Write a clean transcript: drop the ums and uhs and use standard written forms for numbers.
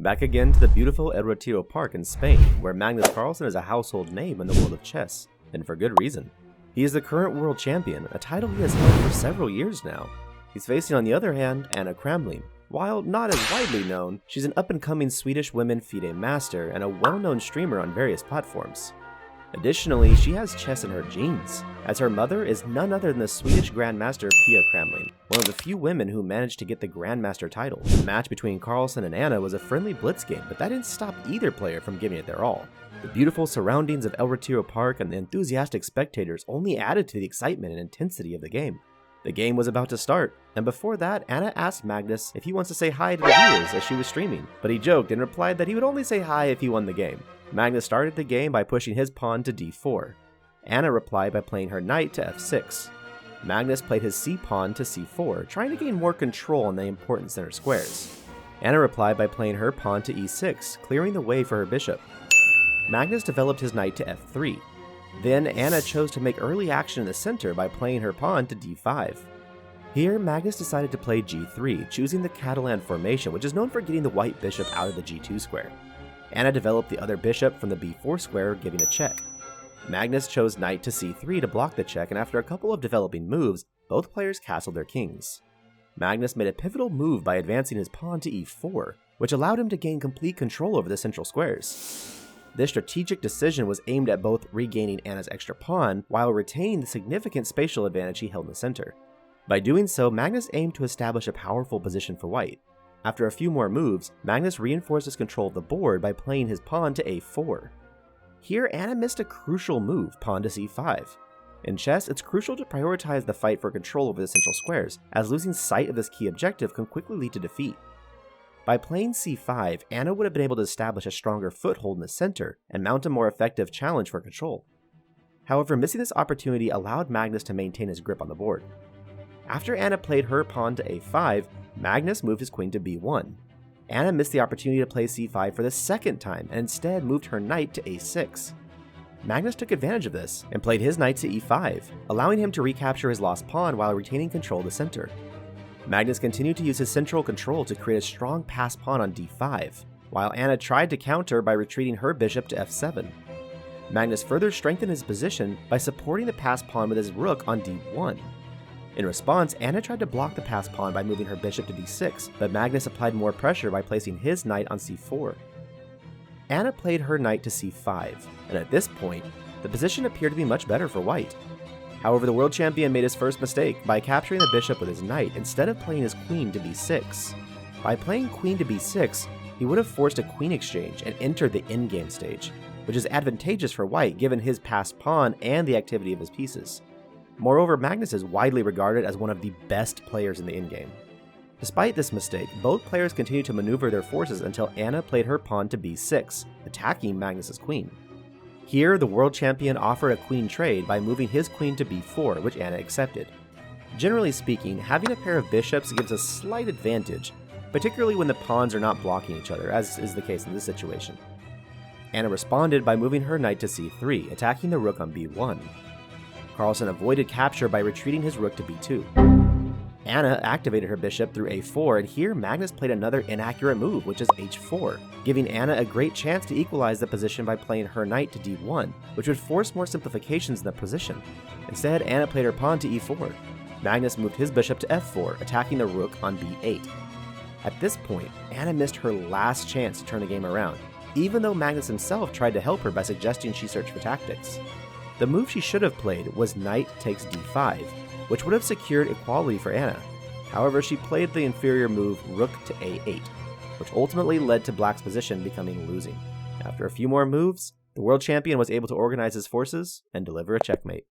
Back again to the beautiful El Retiro Park in Spain, where Magnus Carlsen is a household name in the world of chess, and for good reason. He is the current world champion, a title he has held for several years now. He's facing, on the other hand, Anna Cramling. While not as widely known, she's an up-and-coming Swedish women FIDE master and a well-known streamer on various platforms. Additionally, she has chess in her genes, as her mother is none other than the Swedish Grandmaster Pia Cramling, one of the few women who managed to get the Grandmaster title. The match between Carlsen and Anna was a friendly blitz game, but that didn't stop either player from giving it their all. The beautiful surroundings of El Retiro Park and the enthusiastic spectators only added to the excitement and intensity of the game. The game was about to start, and before that, Anna asked Magnus if he wants to say hi to the viewers as she was streaming, but he joked and replied that he would only say hi if he won the game. Magnus started the game by pushing his pawn to d4. Anna replied by playing her knight to f6. Magnus played his c-pawn to c4, trying to gain more control on the important center squares. Anna replied by playing her pawn to e6, clearing the way for her bishop. Magnus developed his knight to f3. Then Anna chose to make early action in the center by playing her pawn to d5. Here, Magnus decided to play g3, choosing the Catalan formation, which is known for getting the white bishop out of the g2 square. Anna developed the other bishop from the b4 square, giving a check. Magnus chose knight to c3 to block the check, and after a couple of developing moves, both players castled their kings. Magnus made a pivotal move by advancing his pawn to e4, which allowed him to gain complete control over the central squares. This strategic decision was aimed at both regaining Anna's extra pawn while retaining the significant spatial advantage he held in the center. By doing so, Magnus aimed to establish a powerful position for white. After a few more moves, Magnus reinforced his control of the board by playing his pawn to a4. Here, Anna missed a crucial move, pawn to c5. In chess, it's crucial to prioritize the fight for control over the central squares, as losing sight of this key objective can quickly lead to defeat. By playing c5, Anna would have been able to establish a stronger foothold in the center and mount a more effective challenge for control. However, missing this opportunity allowed Magnus to maintain his grip on the board. After Anna played her pawn to a5, Magnus moved his queen to b1. Anna missed the opportunity to play c5 for the second time and instead moved her knight to a6. Magnus took advantage of this and played his knight to e5, allowing him to recapture his lost pawn while retaining control of the center. Magnus continued to use his central control to create a strong passed pawn on d5, while Anna tried to counter by retreating her bishop to f7. Magnus further strengthened his position by supporting the passed pawn with his rook on d1. In response, Anna tried to block the passed pawn by moving her bishop to b6, but Magnus applied more pressure by placing his knight on c4. Anna played her knight to c5, and at this point, the position appeared to be much better for white. However, the world champion made his first mistake by capturing the bishop with his knight instead of playing his queen to b6. By playing queen to b6, he would have forced a queen exchange and entered the endgame stage, which is advantageous for white given his passed pawn and the activity of his pieces. Moreover, Magnus is widely regarded as one of the best players in the endgame. Despite this mistake, both players continued to maneuver their forces until Anna played her pawn to b6, attacking Magnus's queen. Here, the world champion offered a queen trade by moving his queen to b4, which Anna accepted. Generally speaking, having a pair of bishops gives a slight advantage, particularly when the pawns are not blocking each other, as is the case in this situation. Anna responded by moving her knight to c3, attacking the rook on b1. Carlsen avoided capture by retreating his rook to b2. Anna activated her bishop through a4, and here Magnus played another inaccurate move, which is h4, giving Anna a great chance to equalize the position by playing her knight to d1, which would force more simplifications in the position. Instead, Anna played her pawn to e4. Magnus moved his bishop to f4, attacking the rook on b8. At this point, Anna missed her last chance to turn the game around, even though Magnus himself tried to help her by suggesting she search for tactics. The move she should have played was knight takes d5, which would have secured equality for Anna. However, she played the inferior move rook to a8, which ultimately led to black's position becoming losing. After a few more moves, the world champion was able to organize his forces and deliver a checkmate.